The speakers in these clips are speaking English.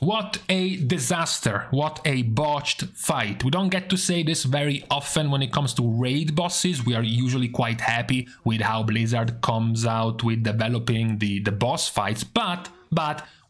What a disaster, what a botched fight. We don't get to say this very often when it comes to raid bosses. We are usually quite happy with how Blizzard comes out with developing the boss fights, but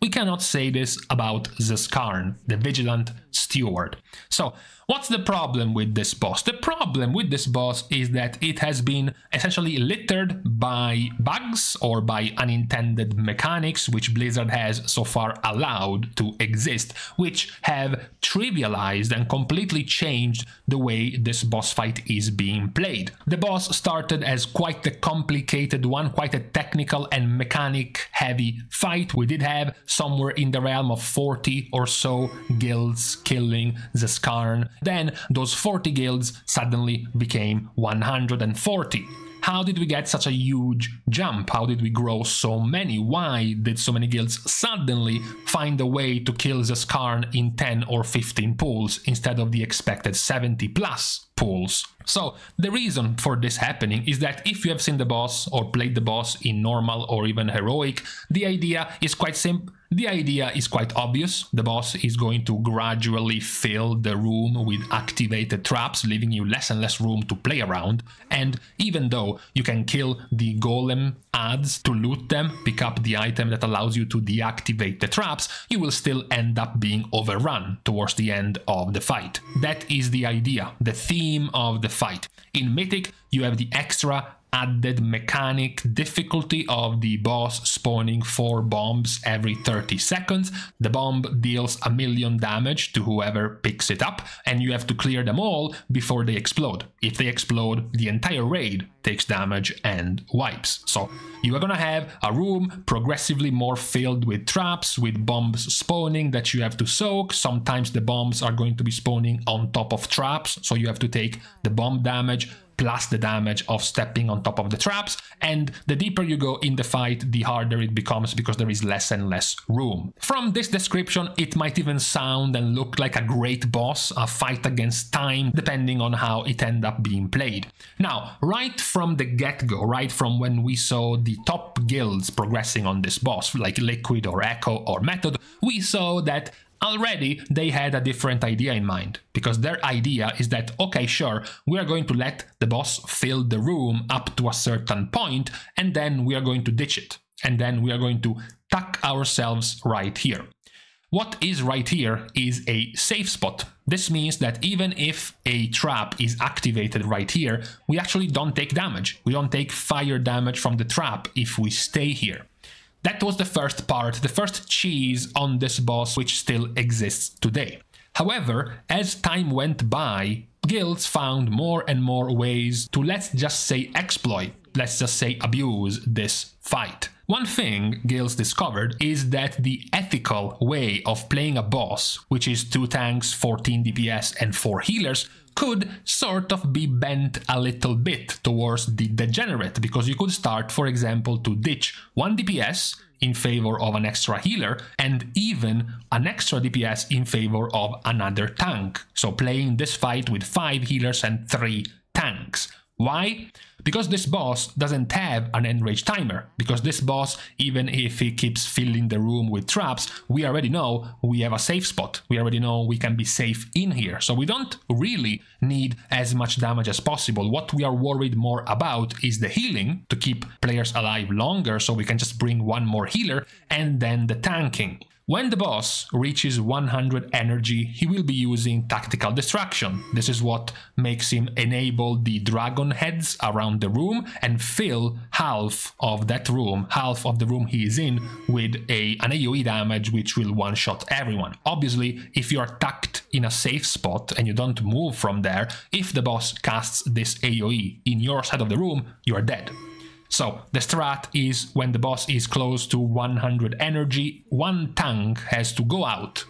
we cannot say this about Zskarn, the Vigilant Steward. So, what's the problem with this boss? The problem with this boss is that it has been essentially littered by bugs or by unintended mechanics which Blizzard has so far allowed to exist, which have trivialized and completely changed the way this boss fight is being played. The boss started as quite a complicated one, quite a technical and mechanic heavy fight. We did have somewhere in the realm of 40 or so guilds killing Zskarn. Then those 40 guilds suddenly became 140. How did we get such a huge jump? How did we grow so many? Why did so many guilds suddenly find a way to kill Zskarn in 10 or 15 pulls instead of the expected 70 plus pulls? So the reason for this happening is that if you have seen the boss or played the boss in normal or even heroic, the idea is quite simple. The idea is quite obvious. The boss is going to gradually fill the room with activated traps, leaving you less and less room to play around. And even though you can kill the golem adds to loot them, pick up the item that allows you to deactivate the traps, you will still end up being overrun towards the end of the fight. That is the idea, the theme of the fight. In Mythic, you have the extra added mechanic difficulty of the boss spawning 4 bombs every 30 seconds. The bomb deals 1,000,000 damage to whoever picks it up, and you have to clear them all before they explode. If they explode, the entire raid takes damage and wipes. So you are gonna have a room progressively more filled with traps, with bombs spawning that you have to soak. Sometimes the bombs are going to be spawning on top of traps, so you have to take the bomb damage plus the damage of stepping on top of the traps, and the deeper you go in the fight, the harder it becomes because there is less and less room. From this description, it might even sound and look like a great boss, a fight against time, depending on how it ends up being played. Now, right from the get-go, right from when we saw the top guilds progressing on this boss, like Liquid or Echo or Method, we saw that already they had a different idea in mind, because their idea is that, okay, sure, we are going to let the boss fill the room up to a certain point, and then we are going to ditch it, and then we are going to tuck ourselves right here. What is right here is a safe spot. This means that even if a trap is activated right here, we actually don't take damage. We don't take fire damage from the trap if we stay here. That was the first part, the first cheese on this boss, which still exists today. However, as time went by, guilds found more and more ways to, let's just say, exploit, let's just say abuse this fight. One thing guilds discovered is that the ethical way of playing a boss, which is 2 tanks, 14 DPS and 4 healers, could sort of be bent a little bit towards the degenerate, because you could start, for example, to ditch 1 DPS in favor of an extra healer and even an extra DPS in favor of another tank. So playing this fight with 5 healers and 3 tanks. Why? Because this boss doesn't have an enrage timer. Because this boss, even if he keeps filling the room with traps, we already know we have a safe spot. We already know we can be safe in here. So we don't really need as much damage as possible. What we are worried more about is the healing, to keep players alive longer so we can just bring 1 more healer, and then the tanking. When the boss reaches 100 energy, he will be using Tactical Distraction. This is what makes him enable the dragon heads around the room and fill half of that room, half of the room he is in, with an AoE damage which will one-shot everyone. Obviously, if you are tucked in a safe spot and you don't move from there, if the boss casts this AoE in your side of the room, you are dead. So the strat is, when the boss is close to 100 energy, 1 tank has to go out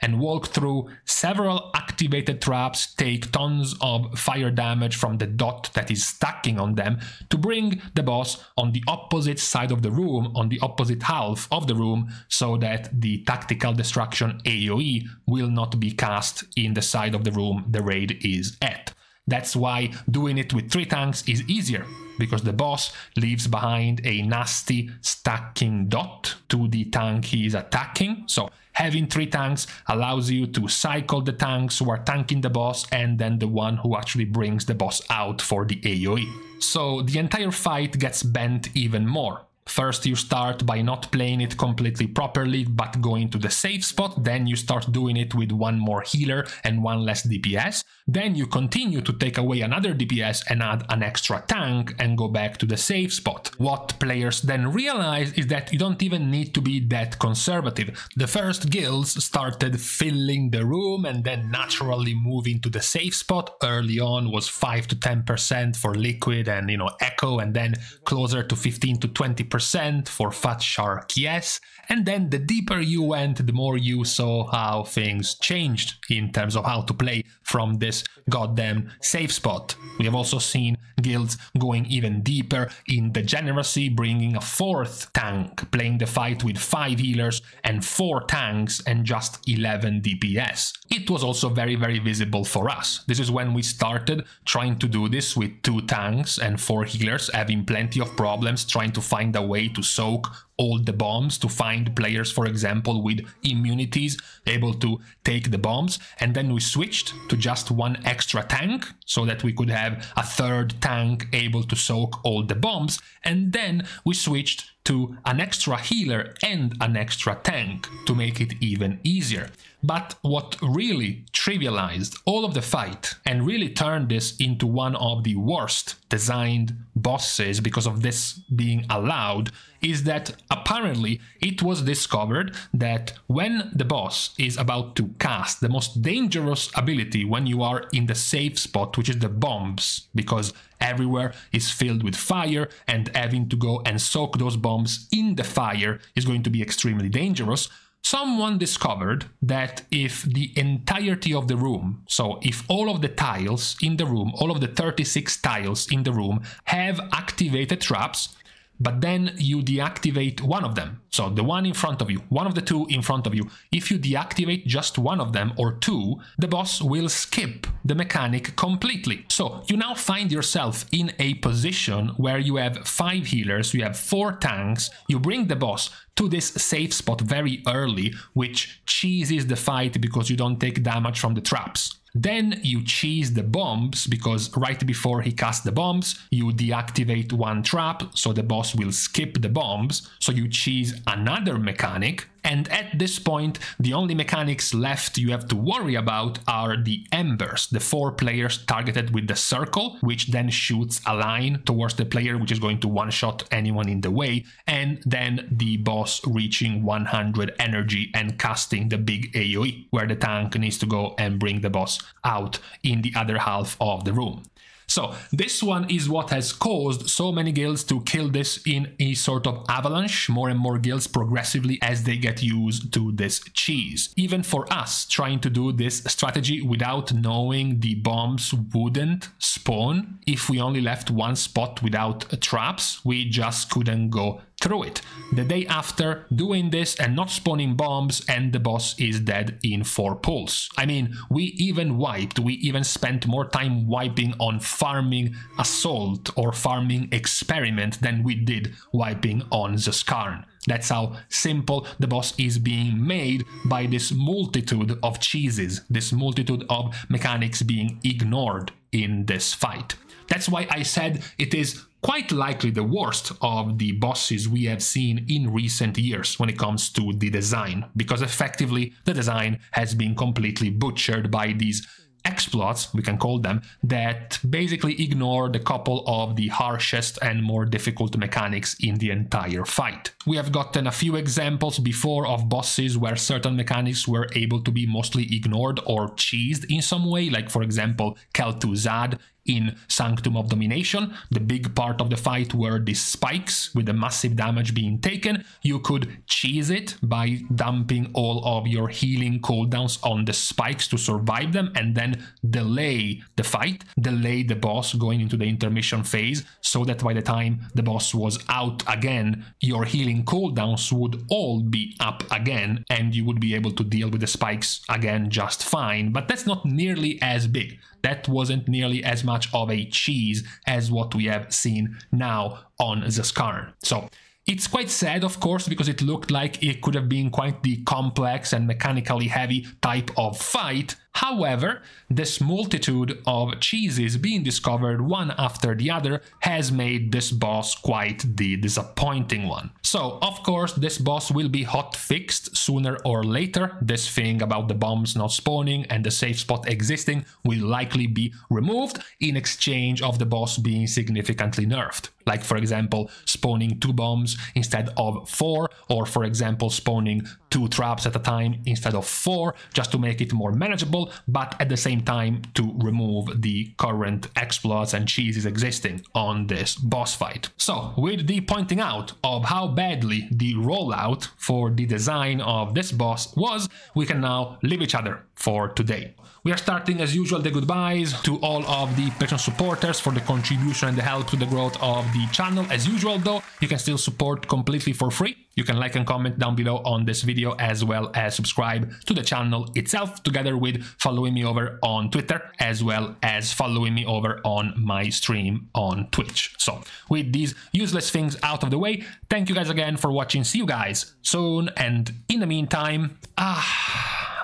and walk through several activated traps, take tons of fire damage from the dot that is stacking on them, to bring the boss on the opposite side of the room, on the opposite half of the room, so that the Tactical Destruction AoE will not be cast in the side of the room the raid is at. That's why doing it with 3 tanks is easier, because the boss leaves behind a nasty stacking dot to the tank he is attacking. So Having 3 tanks allows you to cycle the tanks who are tanking the boss and then the one who actually brings the boss out for the AoE. So the entire fight gets bent even more. First you start by not playing it completely properly but going to the safe spot, then you start doing it with 1 more healer and 1 less DPS, then you continue to take away another DPS and add an extra tank and go back to the safe spot. What players then realize is that you don't even need to be that conservative. The first guilds started filling the room and then naturally moving to the safe spot. Early on was 5 to 10% for Liquid and Echo, and then closer to 15 to 20% for Fat Shark, yes. And then the deeper you went, the more you saw how things changed in terms of how to play from this goddamn safe spot. We have also seen guilds going even deeper in Degeneracy, bringing a 4th tank, playing the fight with 5 healers and 4 tanks and just 11 DPS. It was also very, very visible for us. This is when we started trying to do this with 2 tanks and 4 healers, having plenty of problems trying to find a way to soak all the bombs, to find players, for example, with immunities able to take the bombs, and then we switched to just 1 extra tank so that we could have a 3rd tank able to soak all the bombs, and then we switched to an extra healer and an extra tank to make it even easier. But what really trivialized all of the fight and really turned this into one of the worst designed bosses because of this being allowed is that apparently it was discovered that when the boss is about to cast the most dangerous ability when you are in the safe spot, which is the bombs, because everywhere is filled with fire and having to go and soak those bombs in the fire is going to be extremely dangerous. Someone discovered that if the entirety of the room, so if all of the tiles in the room, all of the 36 tiles in the room have activated traps, but then you deactivate one of them, so the one in front of you, one of the 2 in front of you, if you deactivate just one of them or 2, the boss will skip the mechanic completely. So you now find yourself in a position where you have 5 healers, you have 4 tanks, you bring the boss to this safe spot very early, which cheeses the fight because you don't take damage from the traps. Then you cheese the bombs because right before he casts the bombs, you deactivate 1 trap, so the boss will skip the bombs, so you cheese another mechanic. And at this point, the only mechanics left you have to worry about are the embers, the 4 players targeted with the circle, which then shoots a line towards the player, which is going to one-shot anyone in the way, and then the boss reaching 100 energy and casting the big AoE, where the tank needs to go and bring the boss out in the other half of the room. So this one is what has caused so many guilds to kill this in a sort of avalanche, more and more guilds progressively as they get used to this cheese. Even for us, trying to do this strategy without knowing the bombs wouldn't spawn, if we only left 1 spot without traps, we just couldn't go through it. The day after doing this and not spawning bombs, and the boss is dead in 4 pulls. I mean, we even spent more time wiping on farming Assault or farming Experiment than we did wiping on Zskarn. That's how simple the boss is being made by this multitude of cheeses, this multitude of mechanics being ignored in this fight. That's why I said it is quite likely the worst of the bosses we have seen in recent years when it comes to the design, because effectively the design has been completely butchered by these exploits, we can call them, that basically ignore the couple of the harshest and more difficult mechanics in the entire fight. We have gotten a few examples before of bosses where certain mechanics were able to be mostly ignored or cheesed in some way, like for example Kel'Thuzad in Sanctum of Domination. The big part of the fight were the spikes with the massive damage being taken. You could cheese it by dumping all of your healing cooldowns on the spikes to survive them and then delay the fight, delay the boss going into the intermission phase, so that by the time the boss was out again, your healing cooldowns would all be up again and you would be able to deal with the spikes again just fine. But that's not nearly as big. That wasn't nearly as much of a cheese as what we have seen now on Zskarn. So It's quite sad, of course, because it looked like it could have been quite the complex and mechanically heavy type of fight. However, this multitude of cheeses being discovered one after the other has made this boss quite the disappointing one. So, of course, this boss will be hot fixed sooner or later. This thing about the bombs not spawning and the safe spot existing will likely be removed in exchange of the boss being significantly nerfed. Like, for example, spawning 2 bombs instead of 4, or for example, spawning 2 traps at a time instead of 4, just to make it more manageable, but at the same time to remove the current exploits and cheeses existing on this boss fight. So, with the pointing out of how badly the rollout for the design of this boss was, we can now leave each other for today. We are starting as usual the goodbyes to all of the Patreon supporters for the contribution and the help to the growth of the channel. As usual though, you can still support completely for free. You can like and comment down below on this video, as well as subscribe to the channel itself, together with following me over on Twitter, as well as following me over on my stream on Twitch. So, with these useless things out of the way, thank you guys again for watching. See you guys soon, and in the meantime,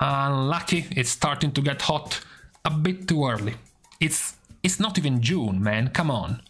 unlucky, it's starting to get hot a bit too early. It's not even June, man, come on.